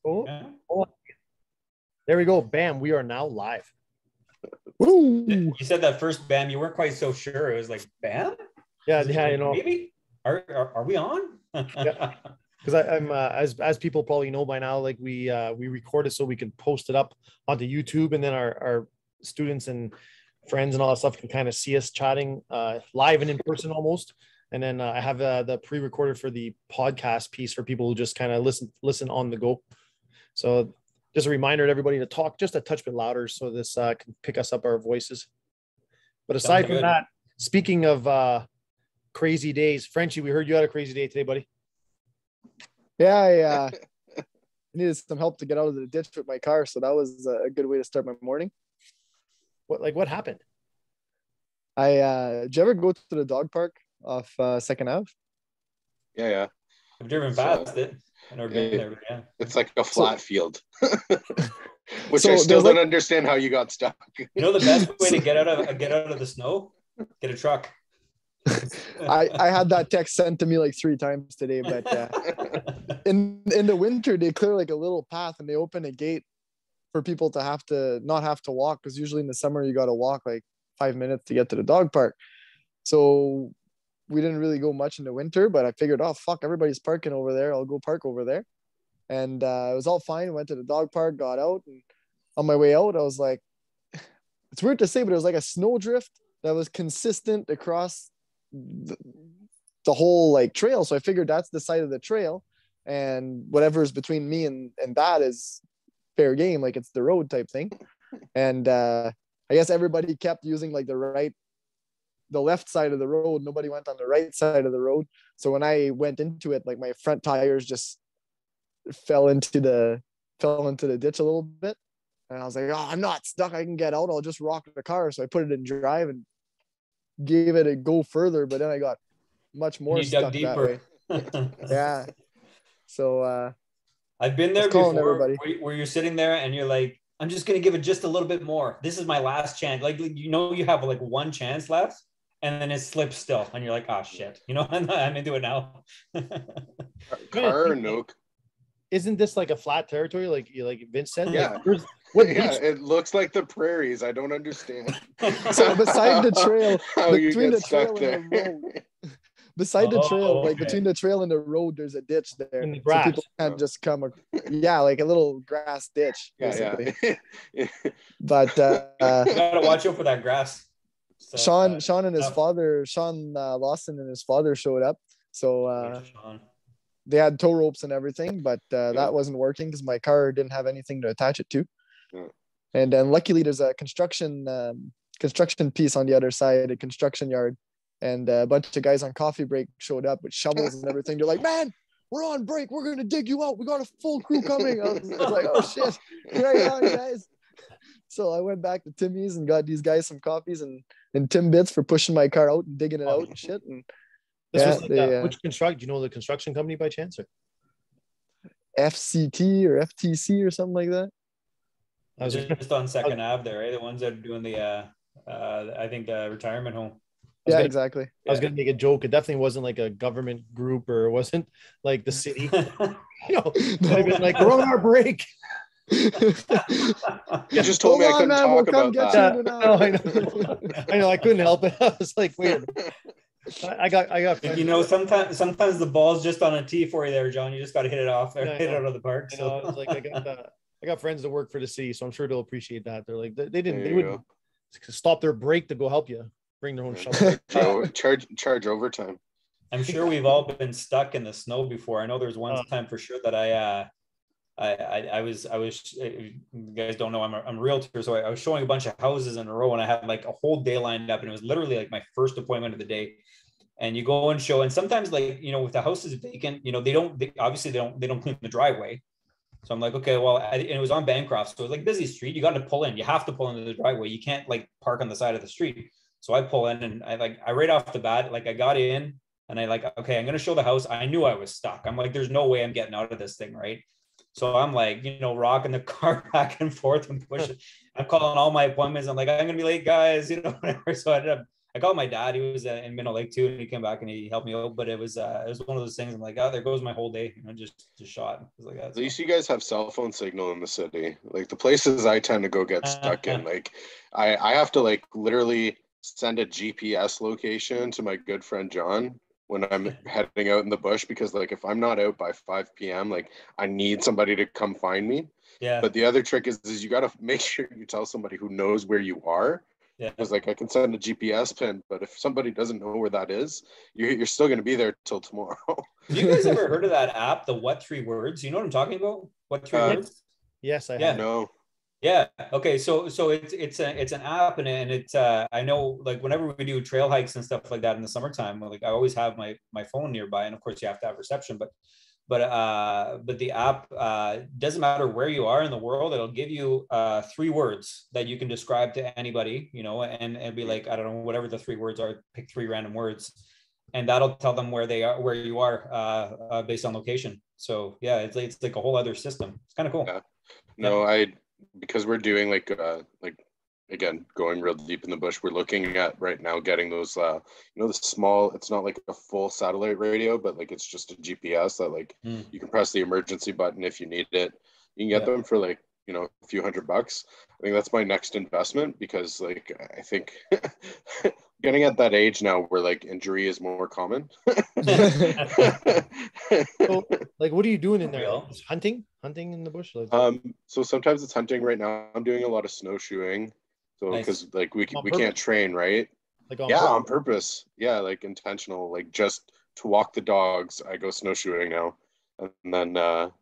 Oh, Yeah. oh, there we go. Bam. We are now live. Woo! You said that first bam, you weren't quite so sure. It was like bam? Yeah, Is it yeah, like, you know, maybe? Are we on? Yeah. because I'm as people probably know by now, like we record it so we can post it up onto YouTube, and then our students and friends and all that stuff can kind of see us chatting live and in person almost. And then I have the pre-recorded for the podcast piece for people who just kind of listen on the go. So just a reminder to everybody to talk just a touch bit louder so this can pick us up our voices. But aside from that, speaking of crazy days, Frenchie, we heard you had a crazy day today, buddy. Yeah, I needed some help to get out of the ditch with my car, so that was a good way to start my morning. What happened? Did you ever go to the dog park off Second Ave? Yeah. I've driven past it. I've never been there, but yeah. It's like a flat field, which So I still there's don't understand how you got stuck. You know the best way to get out of the snow? Get a truck. I had that text sent to me like 3 times today, but in the winter they clear like a little path and they open a gate for people to not have to walk, because usually in the summer you got to walk like 5 minutes to get to the dog park. So we didn't really go much in the winter, but I figured, oh fuck, everybody's parking over there, I'll go park over there. And it was all fine. Went to the dog park, got out, and on my way out I was like, it's weird to say, but it was like a snowdrift that was consistent across the whole like trail. So I figured that's the side of the trail, and whatever's between me and that is fair game, like it's the road type thing. And I guess everybody kept using like the left side of the road. Nobody went on the right side of the road. So when I went into it, like my front tires just fell into the ditch a little bit, and I was like, oh, I'm not stuck, I can get out, I'll just rock the car. So I put it in drive and gave it a go further, but then I got much more stuck that way. Yeah. So I've been there before everybody. where you're sitting there and you're like, I'm just going to give it just a little bit more. This is my last chance. Like, you have like one chance left, and then it slips still. And you're like, oh shit, I'm into it now. Car or no? Isn't this like a flat territory, like Vince said? Yeah. Like, It looks like the prairies. I don't understand. So beside the trail, between the trail and the road, beside the trail, like between the trail and the road, the's a ditch there. In the grass. So people can't just come. Yeah, like a little grass ditch, basically. Yeah. But You gotta watch out for that grass. So, Sean and his father, Sean Lawson and his father showed up. So they had tow ropes and everything, but that wasn't working because my car didn't have anything to attach it to. Yeah. And then luckily there's a construction piece on the other side, a construction yard, and a bunch of guys on coffee break showed up with shovels and everything. They're like, man, we're on break, we're gonna dig you out, we got a full crew coming. I was like, oh shit, right on, guys. So I went back to Timmy's and got these guys some coffees and Timbits for pushing my car out and digging it out and shit. And this was like which construct? Do you know the construction company by chance? Or? FCT or FTC or something like that. I was just on Second Ave there, right? The ones that are doing the I think the retirement home. Exactly. I was gonna make a joke. It definitely wasn't like a government group, or it wasn't like the city. Like we're on our break. You just told me I couldn't talk about that. No, I know. I couldn't help it. I was like, wait. I got. Sometimes the ball's just on a tee for you there, John. You just got to hit it off there, hit it out of the park. So I was like, I got friends that work for the city, so I'm sure they'll appreciate that. They're like, they wouldn't stop their break to go help you bring their own shovel. charge overtime. I'm sure we've all been stuck in the snow before. I know there's one time for sure that I was you guys don't know, I'm a realtor, so I was showing a bunch of houses in a row, and I had like a whole day lined up, and it was literally like my first appointment of the day. And you go and show, and sometimes like if the house is vacant, they don't clean the driveway. So I'm like, okay, well, and it was on Bancroft, so it was like busy street. You got to pull in. You have to pull into the driveway. You can't like park on the side of the street. So I pull in, and I right off the bat, like I got in, and I like, okay, I'm gonna show the house. I knew I was stuck. I'm like, there's no way I'm getting out of this thing, right? So I'm like, rocking the car back and forth and pushing. I'm calling all my appointments. I'm like, I'm gonna be late, guys. Whatever. So I ended up I called my dad. He was in Minnow Lake too, and he came back and he helped me out. But it was one of those things. I'm like, oh, there goes my whole day. You know, just shot. I was like, at least you guys have cell phone signal in the city. Like the places I tend to go get stuck in, like I have to like literally send a GPS location to my good friend John when I'm heading out in the bush, because like if I'm not out by 5 p.m., like I need somebody to come find me. Yeah. But the other trick is you got to make sure you tell somebody who knows where you are. Yeah. Because like I can send a GPS pin, but if somebody doesn't know where that is, you're still going to be there till tomorrow. Have you guys ever heard of that app, the What 3 Words? You know what I'm talking about? What 3 words? Yes, I Yeah. have. No. Yeah. Okay. So it's an app, and it's I know, like whenever we do trail hikes and stuff like that in the summertime, like I always have my phone nearby, and of course you have to have reception, but the app doesn't matter where you are in the world, it'll give you 3 words that you can describe to anybody, you know, and be like, I don't know, whatever the 3 words are, pick 3 random words, and that'll tell them where you are based on location. So yeah, it's like a whole other system. It's kind of cool. Yeah. No, because we're doing like again, going real deep in the bush, we're looking at right now getting those the small, it's not like a full satellite radio, but like it's just a GPS that like you can press the emergency button if you need it. You can get them for like, a few $100. I think that's my next investment, because like I think getting at that age now where like injury is more common. So, like, what are you doing in there? Just hunting in the bush? Like, so sometimes it's hunting. Right now I'm doing a lot of snowshoeing. So because like we can't train, right? Like on purpose. Yeah, like intentional, like just to walk the dogs. I go snowshoeing now. And then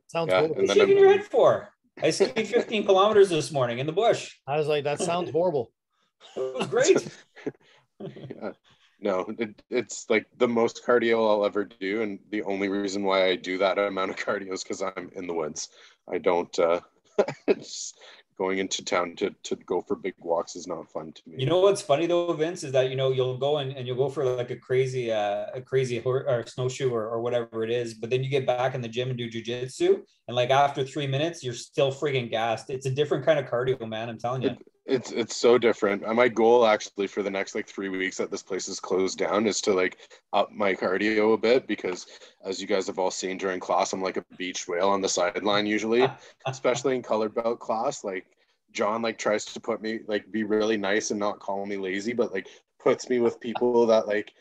sounds horrible. What are you shaking your head for? I skied 15 kilometers this morning in the bush. I was like, that sounds horrible. It was great. Yeah. No, it's like the most cardio I'll ever do, and the only reason why I do that amount of cardio is because I'm in the woods. I don't just going into town to go for big walks is not fun to me. You know what's funny though, Vince, is that you'll go and you'll go for like a crazy or snowshoe or whatever it is, but then you get back in the gym and do jujitsu, and like after 3 minutes you're still freaking gassed. It's a different kind of cardio, man. I'm telling you. It's so different. My goal actually for the next like 3 weeks that this place is closed down is to like up my cardio a bit, because as you guys have all seen during class, I'm like a beach whale on the sideline usually, especially in color belt class. Like John like tries to put me like be really nice and not call me lazy, but like puts me with people that like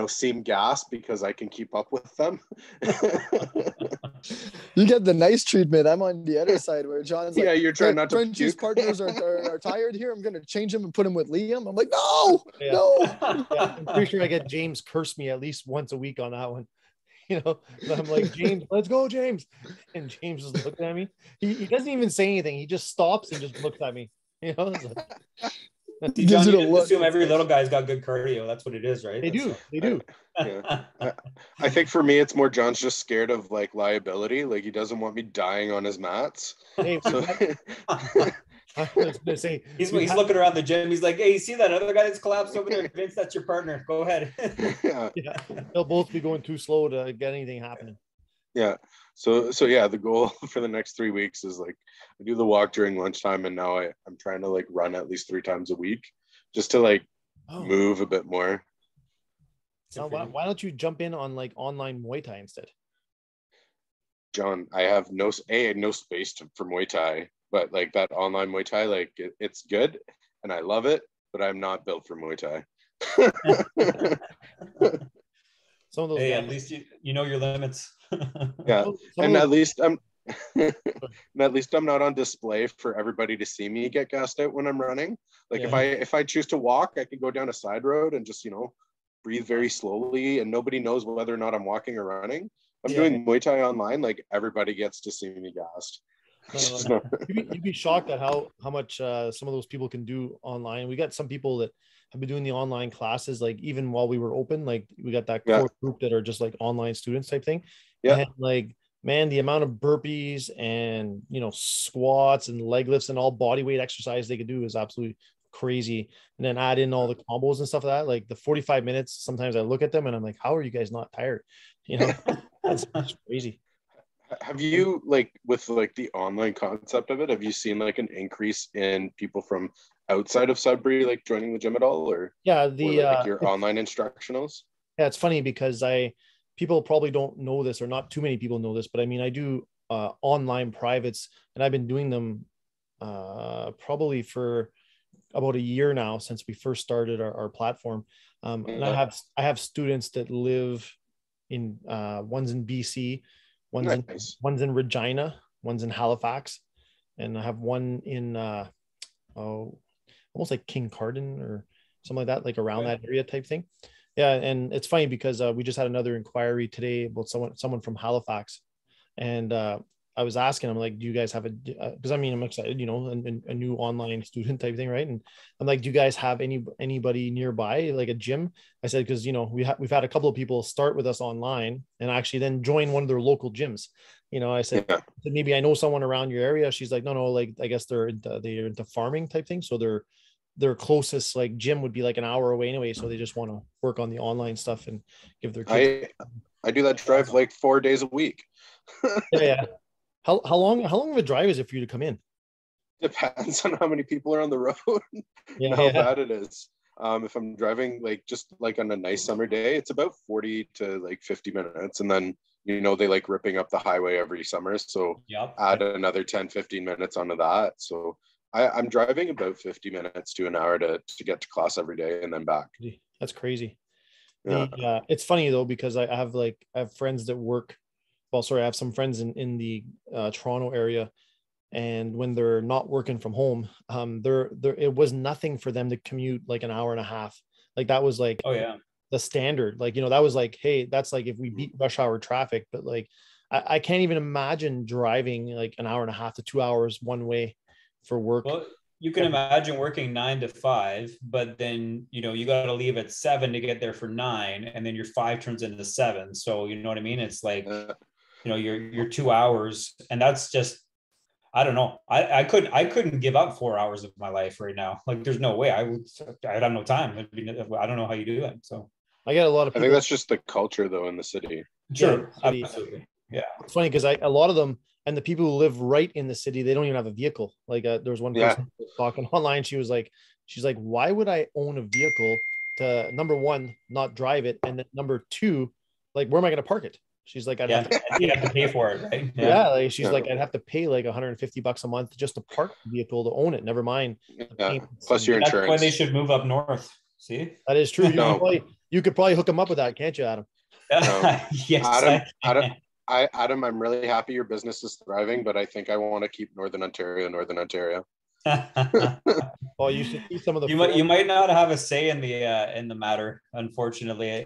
seem gassed because I can keep up with them. You get the nice treatment. I'm on the other side where John's like, you're trying not to Frenchie's partners are tired here. I'm going to change him and put him with Liam. I'm like, no. Yeah, I'm pretty sure I get James curse me at least once a week on that one. I'm like, James, let's go, James. And James is looking at me. He doesn't even say anything. He just stops and just looks at me. It's like, John, you assume every little guy's got good cardio. That's what it is, right? They do. Yeah. I think for me, it's more John's just scared of like liability. Like he doesn't want me dying on his mats. Hey, I was gonna say he's looking around the gym. He's like, hey, you see that other guy that's collapsed over there? Vince, that's your partner. Go ahead. Yeah. They'll both be going too slow to get anything happening. Yeah. So yeah, the goal for the next 3 weeks is like I do the walk during lunchtime, and now I'm trying to like run at least 3 times a week just to like move a bit more. So why don't you jump in on like online Muay Thai instead? John, I have no space for Muay Thai, but like that online Muay Thai, like it's good and I love it, but I'm not built for Muay Thai. Some of those guys, at least you know your limits. Yeah, and at least I'm not on display for everybody to see me get gassed out when I'm running. Like if I choose to walk, I can go down a side road and just breathe very slowly, and nobody knows whether or not I'm walking or running. I'm doing Muay Thai online, like everybody gets to see me gassed. You'd be shocked at how much some of those people can do online. We got some people that have been doing the online classes, like even while we were open, like we got that core group that are just like online students type thing. Yeah. And like, man, the amount of burpees and, squats and leg lifts and all body weight exercise they could do is absolutely crazy. And then add in all the combos and stuff like that. Like the 45 minutes, sometimes I look at them and I'm like, how are you guys not tired? That's crazy. Have you, like, with like the online concept of it, have you seen like an increase in people from outside of Sudbury, like joining the gym at all, or Yeah, like your online instructionals? yeah, it's funny because people probably don't know this, or not too many people know this, but I mean, I do online privates, and I've been doing them probably for about a year now, since we first started our platform. And I have students that live in one's in BC, one's in Regina, one's in Halifax, and I have one in almost like King Carden or something like that, like around that area type thing. Yeah, and it's funny because we just had another inquiry today about someone from Halifax, and I was asking him, like, do you guys have because I mean, I'm excited, a new online student type thing, right? And I'm like, do you guys have anybody nearby, like a gym? I said, because we've had a couple of people start with us online and actually then join one of their local gyms. I said, maybe I know someone around your area. She's like, no, like I guess they're into farming type thing, so their closest like gym would be like an hour away anyway, so they just want to work on the online stuff and give their kids. I do that drive like 4 days a week. Yeah. How long of a drive is it for you to come in? Depends on how many people are on the road and how bad it is. If I'm driving like just like on a nice summer day, it's about 40 to like 50 minutes. And then, they like ripping up the highway every summer. So add another 10, 15 minutes onto that. So I'm driving about 50 minutes to an hour to get to class every day and then back. That's crazy. Yeah. It's funny though, because I have friends that work. Well, sorry, I have some friends in the Toronto area, and when they're not working from home, it was nothing for them to commute like an hour and a half. Like that was like, the standard. Like, that was like, hey, that's like if we beat rush hour traffic. But like, I can't even imagine driving like an hour and a half to 2 hours one way for work. Well, you can imagine working 9 to 5, but then you got to leave at 7 to get there for 9, and then your 5 turns into 7. So you know what I mean? It's like your 2 hours, and that's just, I don't know. I couldn't give up 4 hours of my life right now. Like there's no way I'd have no time. I don't know how you do that. So I get a lot of people. I think that's just the culture though in the city. Sure. Absolutely. Yeah. It's funny because a lot of them, and the people who live right in the city, they don't even have a vehicle. Like there was one person talking online. She's like, why would I own a vehicle to, number one, not drive it, and then number two, like, where am I going to park it? She's like, you have to pay for it, right? Yeah, like, she's like, I'd have to pay like $150 a month just to park the vehicle to own it. Never mind. Plus your insurance. That's why they should move up north. See, that is true. You could probably hook them up with that, can't you, Adam? Yes, Adam, I'm really happy your business is thriving, but I think I want to keep Northern Ontario. Oh, you should see some of the. You might not have a say in the matter. Unfortunately,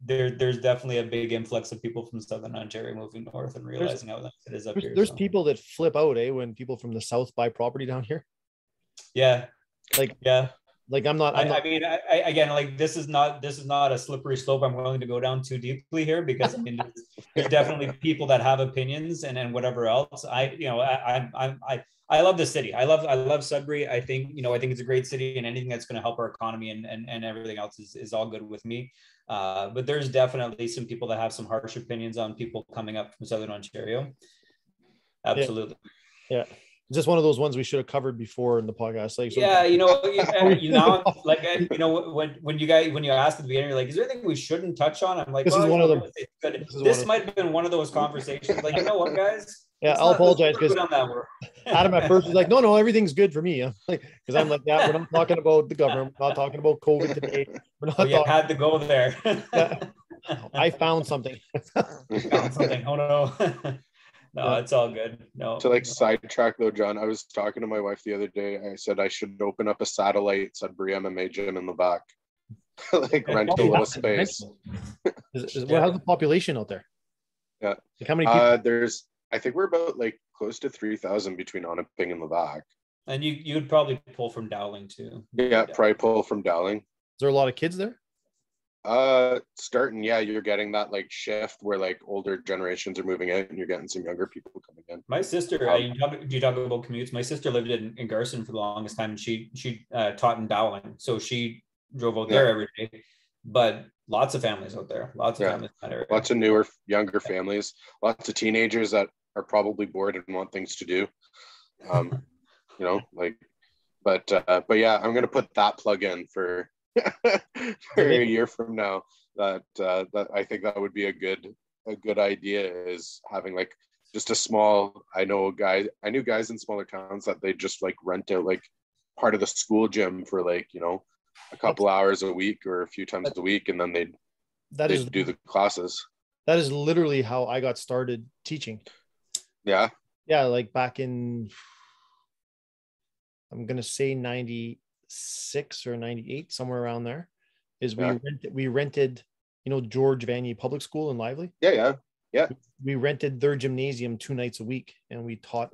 there's definitely a big influx of people from Southern Ontario moving north and realizing how nice it is up here. There's people that flip out, when people from the south buy property down here. Yeah. Like I'm not. I mean, again, like this is not a slippery slope I'm willing to go down too deeply here, because I mean, there's definitely people that have opinions and whatever else. I love the city. I love Sudbury. I think it's a great city, and anything that's going to help our economy and everything else is all good with me. But there's definitely some people that have some harsh opinions on people coming up from Southern Ontario. Absolutely. Yeah. Just one of those ones we should have covered before in the podcast. Like, when you asked at the beginning, you're like, is there anything we shouldn't touch on? I'm like, this might have been one of those conversations. Like, you know what, guys? Yeah, I'll apologize because Adam at first was like, no, everything's good for me. Because I'm like, we're not talking about the government. We're not talking about COVID today. We're not. You had to go there. I found something. Oh no. No, it's all good. No. To sidetrack though, John, I was talking to my wife the other day. I said I should open up a satellite Sudbury MMA gym in the back, rent a little space. How's the population out there? Yeah. How many people? I think we're about close to 3,000 between Onaping and Levack. And you would probably pull from Dowling too. Yeah, probably pull from Dowling. Is there a lot of kids there? Starting, you're getting that shift where older generations are moving out and you're getting some younger people coming in. My sister, do you talk about commutes? My sister lived in Garson for the longest time, and she taught in Dowling, so she drove out there every day. But lots of families out there, lots of families in that area. Lots of newer, younger families, lots of teenagers that are probably bored and want things to do. But yeah, I'm gonna put that plug in for for a year from now. That I think that would be a good idea, is having like just a small. I knew guys in smaller towns that they just like rent out like part of the school gym for like, you know, a couple hours a week or a few times a week, and then they'd do the classes. That is literally how I got started teaching. Yeah. Yeah, like back in, I'm gonna say 96 or 98, somewhere around there, is we rented, you know, George Vanier Public School in Lively. Yeah. We rented their gymnasium 2 nights a week, and we taught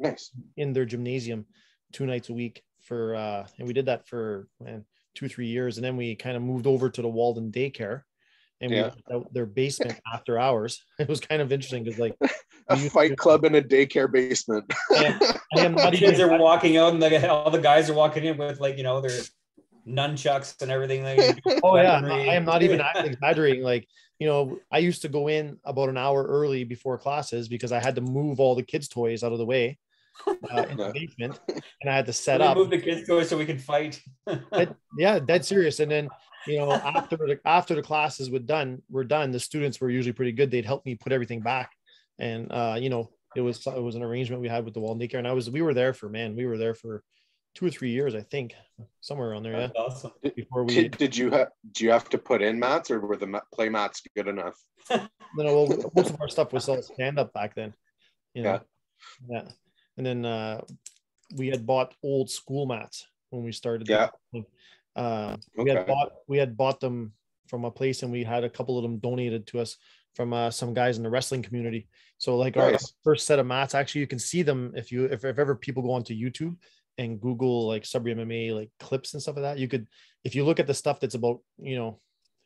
in their gymnasium 2 nights a week for and we did that for 2-3 years, and then we kind of moved over to the Walden daycare, and we went out their basement after hours. It was kind of interesting because like a fight club in a daycare basement. I am not kids are walking out, and all the guys are walking in with like, you know, their nunchucks and everything. Oh yeah, I am not even exaggerating. Like, you know, I used to go in about an hour early before classes because I had to move all the kids' toys out of the way in the basement, and I had to set up. Move the kids' toys so we can fight. Yeah, dead serious. And then, you know, after the classes were done, the students were usually pretty good. They'd help me put everything back, and you know, it was an arrangement we had with the Walden daycare, and we were there for 2 or 3 years, I think, somewhere around there. That's awesome. Before we did you have to put in mats, or were the play mats good enough? No, well, most of our stuff was all stand up back then. You know? Yeah. And then we had bought old school mats when we started. Yeah. We had bought them from a place, and we had a couple of them donated to us from some guys in the wrestling community. So like our first set of mats, actually, you can see them if ever people go onto YouTube and Google like Sudbury MMA like clips and stuff like that. You could, if you look at the stuff that's about, you know,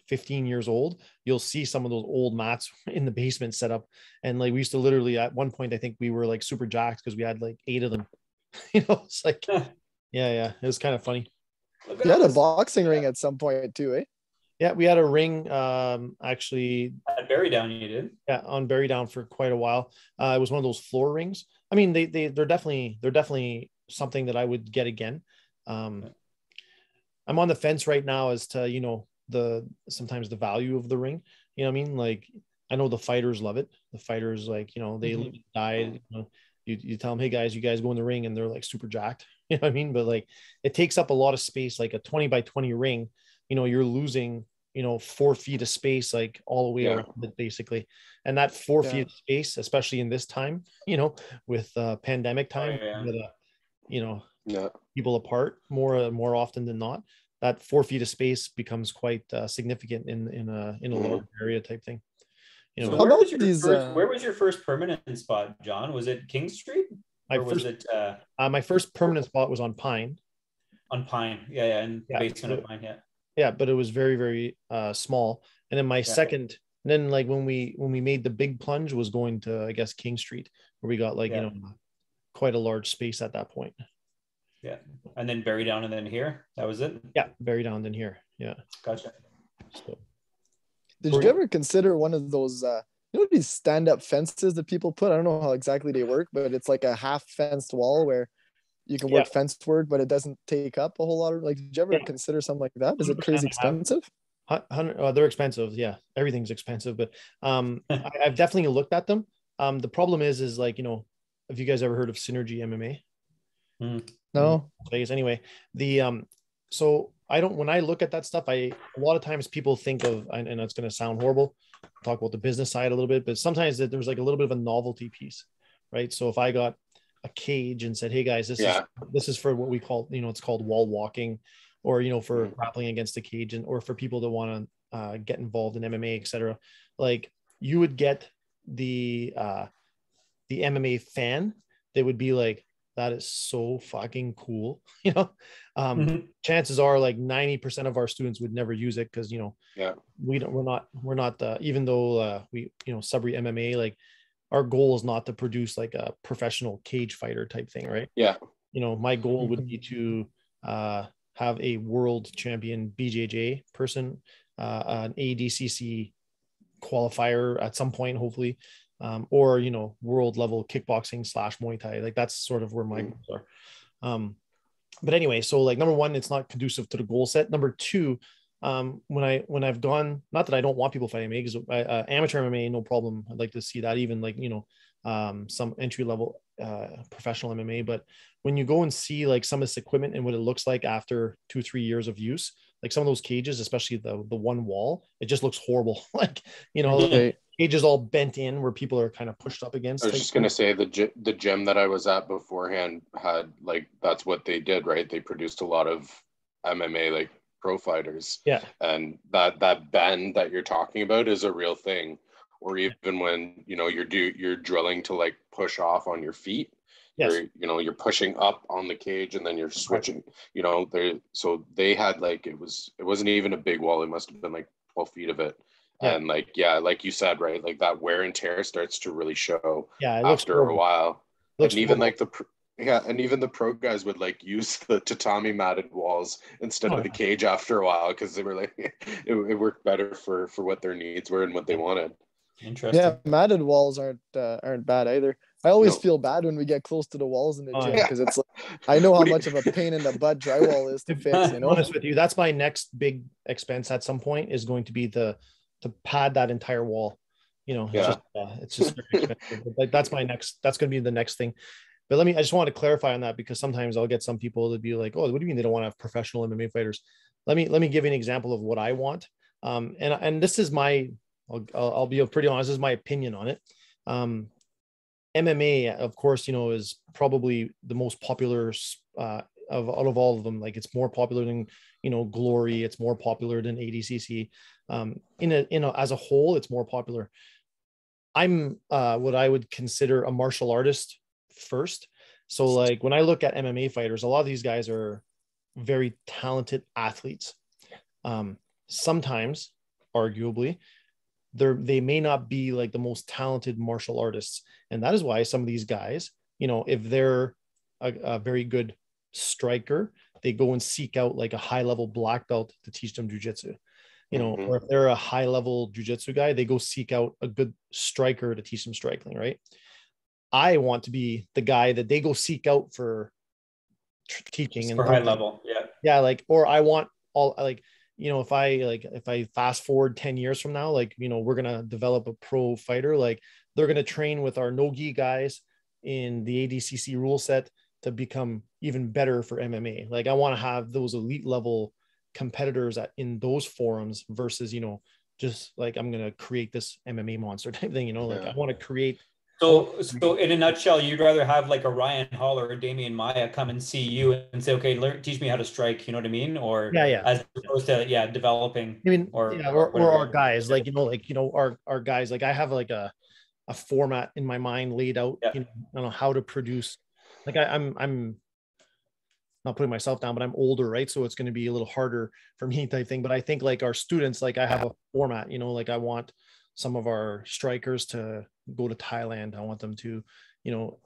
15 years old, you'll see some of those old mats in the basement set up. And like we used to literally, at one point, I think we were like super jacked because we had like 8 of them. You know, it's like yeah, it was kind of funny. You had a boxing ring at some point too, eh? Yeah, we had a ring actually at Berry Down. You did? Yeah, on Berry Down for quite a while. It was one of those floor rings. I mean, they're definitely something that I would get again. I'm on the fence right now as to, you know, sometimes the value of the ring. You know what I mean? Like, I know the fighters love it. The fighters, like, you know, they live and die. You know, you tell them, hey guys, you guys go in the ring, and they're like super jacked. You know what I mean? But like, it takes up a lot of space. Like a 20 by 20 ring, you know, you're losing, you know, 4 feet of space, like all the way around it, basically. And that 4 feet of space, especially in this time, you know, with pandemic time, you know, people apart more often than not, that 4 feet of space becomes quite significant in a large area type thing. You know, so where was your first permanent spot, John? Was it King Street? My first permanent spot was on Pine. On Pine, in the basement of Pine, Yeah, but it was very, very small. And then my second, and then like when we made the big plunge, was going to, I guess, King Street, where we got like, you know, quite a large space at that point. Yeah. And then Berry Down, and then here. That was it? Yeah, Berry Down, then here. Yeah. Gotcha. So, did you ever consider one of those you know, these stand-up fences that people put? I don't know how exactly they work, but it's like a half fenced wall where you can work fence work, but it doesn't take up a whole lot of, like, did you ever consider something like that? Is it crazy expensive? They're expensive. Yeah, everything's expensive, but I've definitely looked at them. The problem is like, you know, have you guys ever heard of Synergy MMA? No. Anyway, so when I look at that stuff, a lot of times people think of, and it's going to sound horrible, talk about the business side a little bit, but sometimes there's like a little bit of a novelty piece, right? So if I got a cage and said, hey guys, this is for what we call, you know, it's called wall walking, or, you know, for grappling against the cage, and or for people that want to get involved in MMA, etc. Like, you would get the MMA fan that would be like, that is so fucking cool. You know, chances are like 90% of our students would never use it because, you know, we're not even though we, you know, Sudbury MMA, like, our goal is not to produce like a professional cage fighter type thing, right? Yeah. You know, my goal would be to have a world champion BJJ person, an ADCC qualifier at some point, hopefully, or, you know, world level kickboxing / Muay Thai. Like, that's sort of where my goals are. but anyway, so like number one, it's not conducive to the goal set. Number two, when I've gone, not that I don't want people fighting MMA, because amateur MMA, no problem. I'd like to see that, even like, some entry level professional MMA. But when you go and see like some of this equipment and what it looks like after 2-3 years of use, like some of those cages, especially the one wall, it just looks horrible. Like, the cages all bent in where people are kind of pushed up against. I was just gonna say the gym that I was at beforehand had, like, that's what they did, right? They produced a lot of MMA like pro fighters. Yeah. And that bend that you're talking about is a real thing. Or even when you're drilling to like push off on your feet. Yes. You're pushing up on the cage and then you're switching, so they had like, it wasn't even a big wall. It must have been like 12 feet of it. Yeah. And like, like you said, right, like that wear and tear starts to really show after a while. And even like even the pro guys would like use the tatami matted walls instead of the cage after a while, because they were like, it worked better for what their needs were and what they wanted. Interesting. Yeah, matted walls aren't bad either. I always feel bad when we get close to the walls in the gym, because it's like, I know how much of a pain in the butt drywall is to fix. To be honest with you, that's my next big expense at some point, is going to be to pad that entire wall. It's just very expensive. Like that's going to be the next thing. But I just want to clarify on that, because sometimes I'll get some people to be like, oh, what do you mean they don't want to have professional MMA fighters? Let me give you an example of what I want. And this is I'll be pretty honest, this is my opinion on it. MMA, of course, is probably the most popular out of all of them. Like, it's more popular than, Glory. It's more popular than ADCC. As a whole, it's more popular. I'm what I would consider a martial artist first. So like when I look at MMA fighters, a lot of these guys are very talented athletes. Sometimes, arguably, they may not be like the most talented martial artists. And that is why some of these guys, if they're a very good striker, they go and seek out like a high level black belt to teach them jujitsu, or if they're a high level jujitsu guy, they go seek out a good striker to teach them striking, right? I want to be the guy that they go seek out for teaching and high level. Yeah. Yeah. Like, or I want all like, if I fast forward 10 years from now, like, we're going to develop a pro fighter, like they're going to train with our no-gi guys in the ADCC rule set to become even better for MMA. Like I want to have those elite level competitors in those forums versus, just like, I'm going to create this MMA monster type thing, like I want to create. So in a nutshell, you'd rather have like a Ryan Hall or a Damian Maya come and see you and say, okay, teach me how to strike, you know what I mean? Or as opposed to developing. I mean, or our guys, like, our guys, like I have like a format in my mind laid out, I don't know how to produce. Like I'm not putting myself down, but I'm older, right? So it's going to be a little harder for me type thing. But I think like our students, like I have a format, like I want some of our strikers to go to Thailand. I want them to,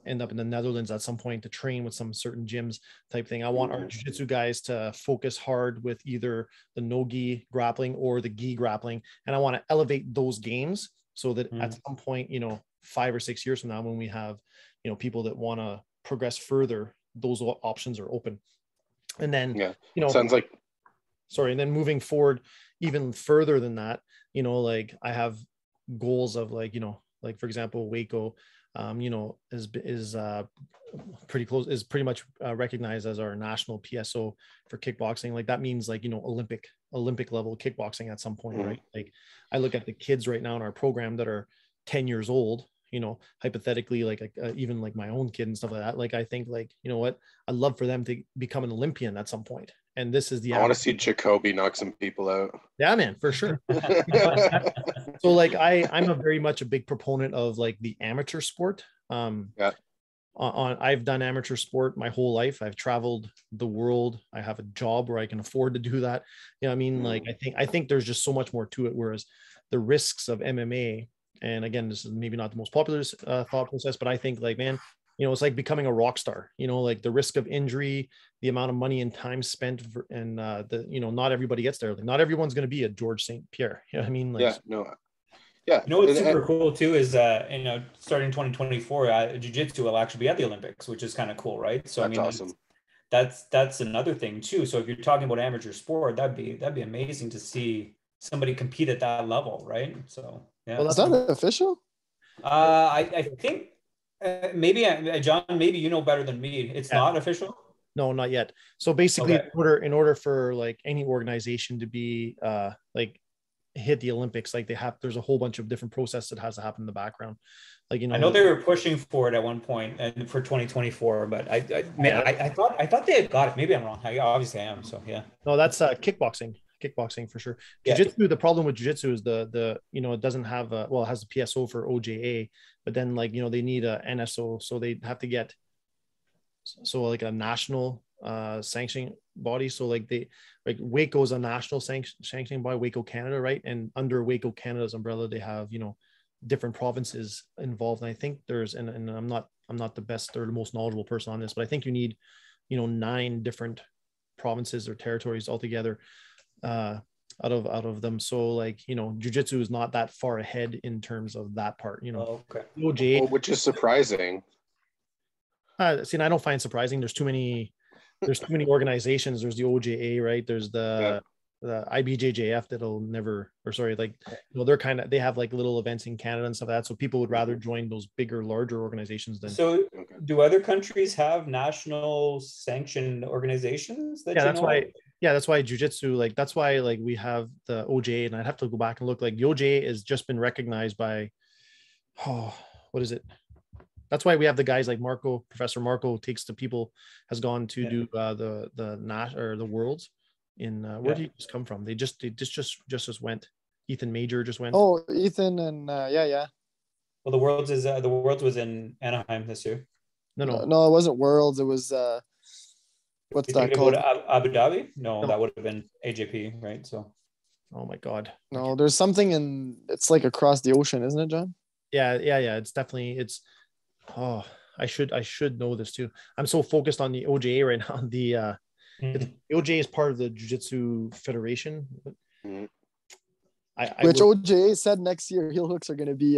end up in the Netherlands at some point to train with some certain gyms type thing. I want our jiu-jitsu guys to focus hard with either the no-gi grappling or the gi grappling. And I want to elevate those games so that at some point, 5 or 6 years from now, when we have, people that want to progress further, those options are open. And then, sounds like, and then moving forward even further than that, like I have goals of like, like for example, Waco, is pretty close, is pretty much recognized as our national PSO for kickboxing. Like that means like, Olympic level kickboxing at some point, right? Like I look at the kids right now in our program that are 10 years old, hypothetically, like even like my own kid and stuff like that. Like, I think like, what, I'd love for them to become an Olympian at some point. And this is I want to see Jacoby knock some people out. Yeah, man, for sure. So like, I'm a very much a big proponent of like the amateur sport. I've done amateur sport my whole life. I've traveled the world. I have a job where I can afford to do that. I mean, like, I think there's just so much more to it. Whereas the risks of MMA, and again, this is maybe not the most popular thought process, but I think like, man, it's like becoming a rock star, like the risk of injury, the amount of money and time spent and not everybody gets there. Like not everyone's going to be a George St. Pierre. You know what I mean? Like, what's super cool too is starting 2024, jiu-jitsu will actually be at the Olympics, which is kind of cool, right? So that's awesome. that's another thing too. So if you're talking about amateur sport, that'd be amazing to see somebody compete at that level, right? So yeah. Well, Is that official? I think maybe John, maybe you know better than me. It's not official. No, not yet. So basically, Okay. in order for like any organization to be like hit the Olympics, like there's a whole bunch of different process that has to happen in the background. Like, I know they were pushing for it at one point and for 2024, but I thought they had got it. Maybe I'm wrong. Obviously I am. So yeah. No, that's kickboxing for sure. Jiu-jitsu, the problem with jiu-jitsu is the it doesn't have it has a PSO for OJA, but then like they need a NSO, so they have to get like a national sanctioning body. So like Waco is a national sanctioning body, Waco Canada, right? And under Waco Canada's umbrella, they have different provinces involved. And I think there's and I'm not the best or the most knowledgeable person on this, but I think you need 9 different provinces or territories altogether out of them. So like jiu-jitsu is not that far ahead in terms of that part. Okay. OJA, which is surprising. See, and I don't find surprising. There's too many organizations. There's the OJA, right? There's the IBJJF that'll never, or sorry, like they have like little events in Canada and stuff like that. So people would rather join those bigger, larger organizations than. So do other countries have national sanctioned organizations that that's why jiu-jitsu, like that's why like we have the OJA, and I'd have to go back and look. Like the OJA has just been recognized by what is it? That's why we have the guys like Professor Marco takes the people, has gone to do the worlds in where did he just come from? They just went. Ethan Major just went. Oh, Ethan and yeah. Well, the worlds was in Anaheim this year. No, it wasn't Worlds. It was what's that called? Abu Dhabi? No, that would have been AJP, right? So. Oh my God. No, there's something it's like across the ocean, isn't it, John? Yeah. It's definitely Oh, I should know this too. I'm so focused on the OJA right now. The OJA is part of the Jiu-Jitsu Federation. Which OJA said next year heel hooks are going to be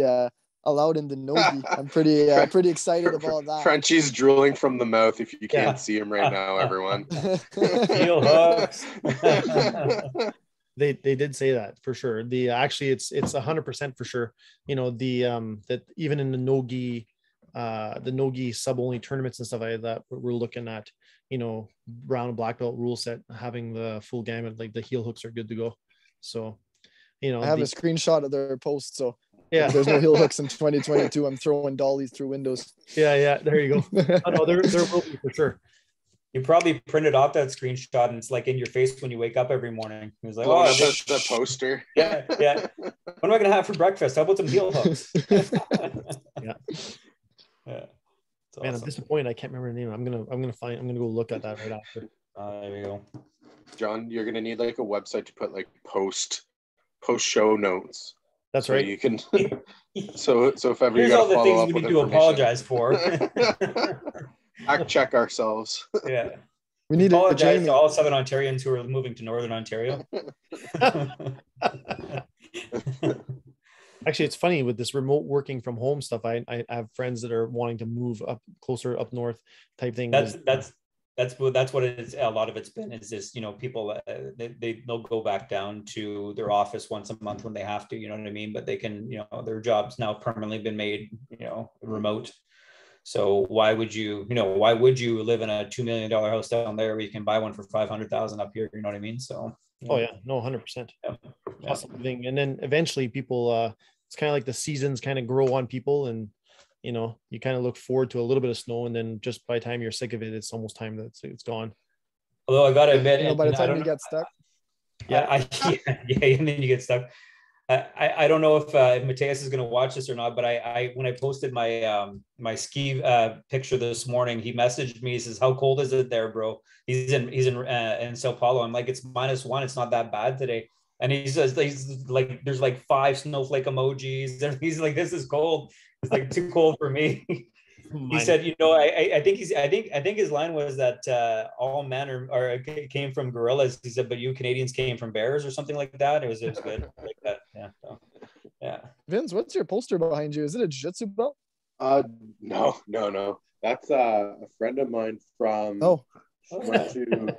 allowed in the nogi. I'm pretty excited about that. Frenchie's drooling from the mouth if you can't see him right now, everyone. Heel hooks. They did say that for sure. Actually it's 100% for sure. That even in the nogi sub only tournaments and stuff like that, we're looking at brown and black belt rule set, having the full gamut, like the heel hooks are good to go. So I have a screenshot of their post, so yeah, if there's no heel hooks in 2022, I'm throwing dollies through windows. Yeah, there you go. No, there will be for sure. You probably printed off that screenshot and it's like in your face when you wake up every morning. It's like, the poster. Yeah. What am I gonna have for breakfast? How about some heel hooks? Yeah. Awesome. Man, I'm disappointed. I can't remember the name. I'm gonna go look at that right after. There you go. John, you're gonna need like a website to put like post show notes. That's right. You can. So if ever here's you all gotta the follow things up we with need to apologize for. Fact check ourselves. Yeah. We need to apologize to all Southern Ontarians who are moving to Northern Ontario. Actually, it's funny with this remote working from home stuff. I have friends that are wanting to move up closer up north type thing. That's what it is. A lot of it's been is this, people they'll go back down to their office once a month when they have to, you know what I mean? But they can, their jobs now permanently been made, remote. So why would you live in a $2 million house down there where you can buy one for 500,000 up here? You know what I mean? So. Oh yeah, no, 100%. Awesome thing. And then eventually people, it's kind of like the seasons kind of grow on people, and you kind of look forward to a little bit of snow, and then just by the time you're sick of it, it's almost time that it's gone. Although I gotta admit, by the time you get stuck. Yeah, and then you get stuck. I don't know if Mateus is going to watch this or not, but I when I posted my my ski picture this morning, he messaged me. He says, "How cold is it there, bro?" He's in Sao Paulo. I'm like, "It's -1. It's not that bad today." And he says, "He's like, there's like 5 snowflake emojis." And he's like, "This is cold. It's like too cold for me." He said, I think his line was that all men are came from gorillas. He said, but you Canadians came from bears or something like that. It was good like that. Yeah. So, yeah. Vince, what's your poster behind you? Is it a jiu-jitsu belt? No. That's a friend of mine from went to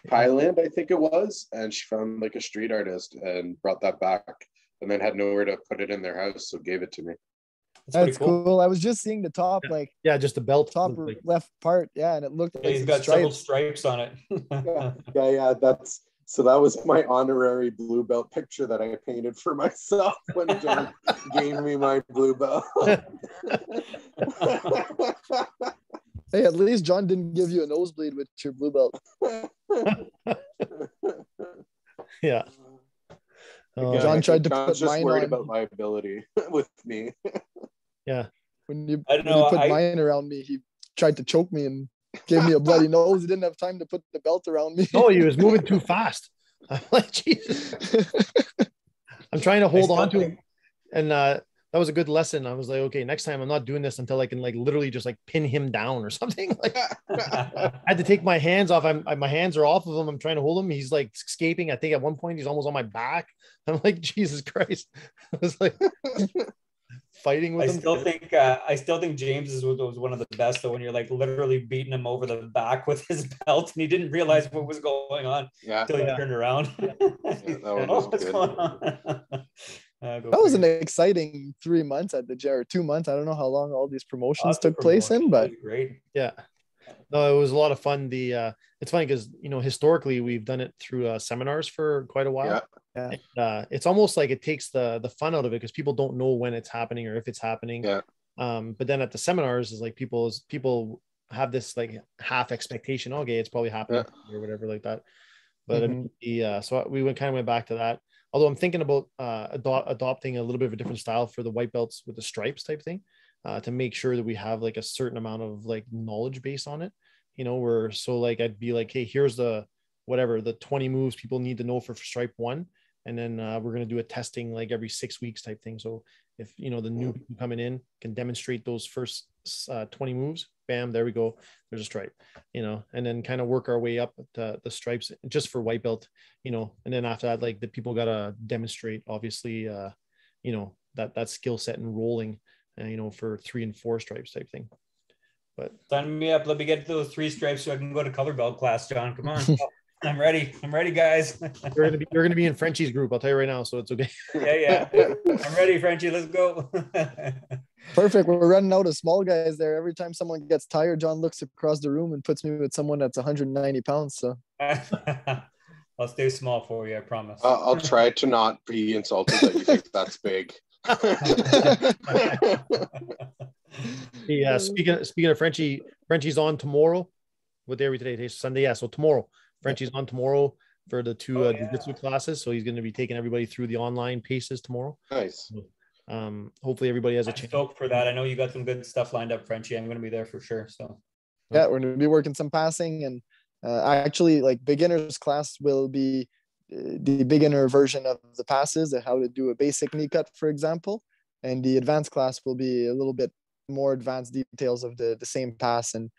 Thailand, I think it was, and she found like a street artist and brought that back, and then had nowhere to put it in their house, so gave it to me. That's cool. I was just seeing the top, like just the belt, top like, left part, and it looked like he's got several stripes on it. yeah. That was my honorary blue belt picture that I painted for myself when John gave me my blue belt. Hey, at least John didn't give you a nosebleed with your blue belt. Yeah. John tried to John's put just mine worried on about liability with me. Yeah. When you put mine around me, he tried to choke me and gave me a bloody nose. He didn't have time to put the belt around me. No, he was moving too fast. I'm like, Jesus. I'm trying to hold on to him. And that was a good lesson. I was like, okay, next time I'm not doing this until I can like literally just like pin him down or something. Like I had to take my hands off. My hands are off of him. I'm trying to hold him. He's like escaping. I think at one point he's almost on my back. I'm like, Jesus Christ. I was like fighting with him. I still think James was one of the best though, when you're like literally beating him over the back with his belt and he didn't realize what was going on until he turned around. That was what's good. going on? That was an exciting 3 months at the gym, or 2 months. I don't know how long all these promotions took place in, but great. Yeah. No, it was a lot of fun. It's funny because historically we've done it through seminars for quite a while. Yeah. And, it's almost like it takes the fun out of it because people don't know when it's happening or if it's happening. Yeah. But then at the seminars is like people have this like half expectation. Okay, it's probably happening or whatever like that. But so we went back to that. Although I'm thinking about adopting a little bit of a different style for the white belts with the stripes type thing, to make sure that we have like a certain amount of like knowledge base on it, where so like I'd be like, hey, here's the 20 moves people need to know for stripe 1, and then we're going to do a testing like every 6 weeks type thing. So if the new people coming in can demonstrate those first 20 moves, bam, there we go, there's a stripe, and then kind of work our way up to the stripes just for white belt, and then after that, like the people got to demonstrate obviously that skill set and rolling, for 3 and 4 stripes type thing. But sign me up. Let me get those 3 stripes so I can go to color belt class, John. Come on. I'm ready, guys. You're gonna be in Frenchie's group, I'll tell you right now, so it's okay. Yeah. I'm ready, Frenchie. Let's go. Perfect. We're running out of small guys there. Every time someone gets tired, John looks across the room and puts me with someone that's 190 pounds. So I'll stay small for you, I promise. I'll try to not be insulted that you think that's big. Yeah. Speaking of Frenchie's on tomorrow. What day are we today? Today's Sunday. Yeah. So tomorrow, Frenchie's on tomorrow for the 2 jiu-jitsu classes. So he's going to be taking everybody through the online paces tomorrow. Nice. Hopefully everybody has a chance. Stoked for that. I know you got some good stuff lined up, Frenchie. I'm going to be there for sure. So yeah, we're going to be working some passing, and actually like beginners class will be the beginner version of the passes and how to do a basic knee cut, for example. And the advanced class will be a little bit more advanced details of the same pass and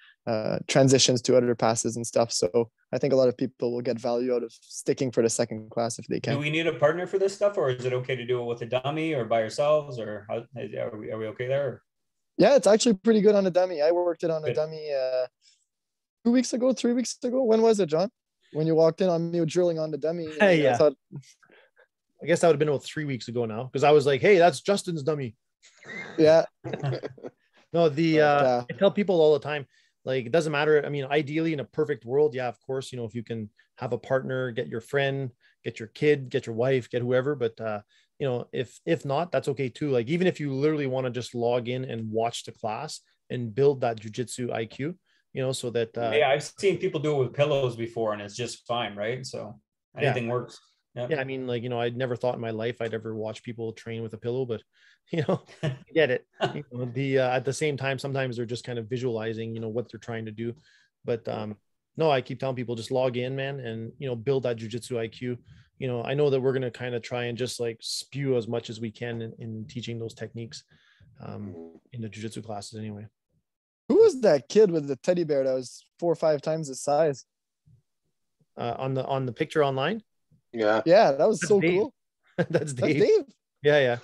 transitions to other passes and stuff. So I think a lot of people will get value out of sticking for the second class if they can. Do we need a partner for this stuff, or is it okay to do it with a dummy or by yourselves, or are we okay there? Yeah, it's actually pretty good on a dummy. I worked it on a dummy 3 weeks ago. When was it, John? When you walked in on me drilling on the dummy. Hey, yeah. I guess that would have been about 3 weeks ago now, because I was like, hey, that's Justin's dummy. Yeah. No, I tell people all the time, like, it doesn't matter. I mean, ideally in a perfect world, yeah, of course, if you can have a partner, get your friend, get your kid, get your wife, get whoever, but if not, that's okay too. Like, even if you literally want to just log in and watch the class and build that jiu-jitsu IQ, so that yeah, I've seen people do it with pillows before and it's just fine, right? So anything works. Yeah, I mean, like, I'd never thought in my life I'd ever watch people train with a pillow, but I get it. At the same time, sometimes they're just kind of visualizing, what they're trying to do. But no, I keep telling people just log in, man, and build that jiu-jitsu IQ. I know that we're gonna kind of try and just like spew as much as we can in teaching those techniques in the jiu-jitsu classes anyway. Who was that kid with the teddy bear that was 4 or 5 times his size? On the picture online? Yeah, that was so Dave. cool. That's Dave. That's Dave. Yeah.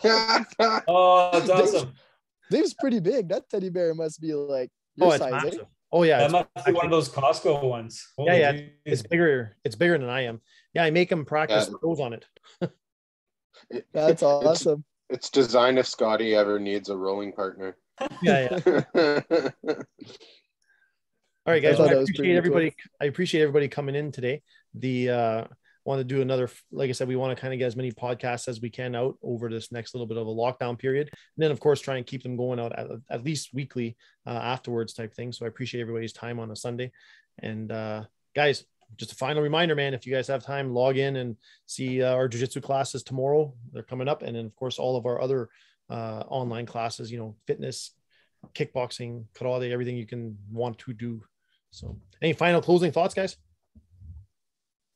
Oh, that's awesome. Dave's pretty big. That teddy bear must be like your size, massive. Oh yeah, That must be one of those Costco ones. Yeah, Holy yeah, geez. it's bigger. It's bigger than I am. Yeah, I make them practice Yeah. throws on it. That's awesome. It's designed if Scotty ever needs a rolling partner. Yeah, yeah. All right, I guys. thought Well, I that was appreciate pretty everybody. I appreciate everybody coming in today. Want to do another, like I said, we want to kind of get as many podcasts as we can out over this next little bit of a lockdown period, and then of course try and keep them going out at least weekly afterwards type thing. So I appreciate everybody's time on a Sunday, and guys, just a final reminder, man, if you guys have time, log in and see our jiu-jitsu classes tomorrow. They're coming up, and then of course all of our other online classes, fitness, kickboxing, karate, everything you can want to do. So any final closing thoughts, guys?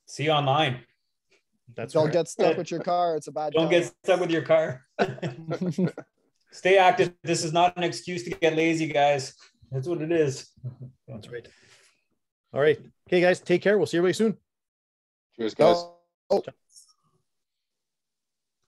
See you online. Don't get stuck with your car. It's a bad Don't get stuck with your car. Stay active. This is not an excuse to get lazy, guys. That's what it is. That's right. All right. Okay, guys, take care. We'll see everybody soon. Cheers, guys. Oh.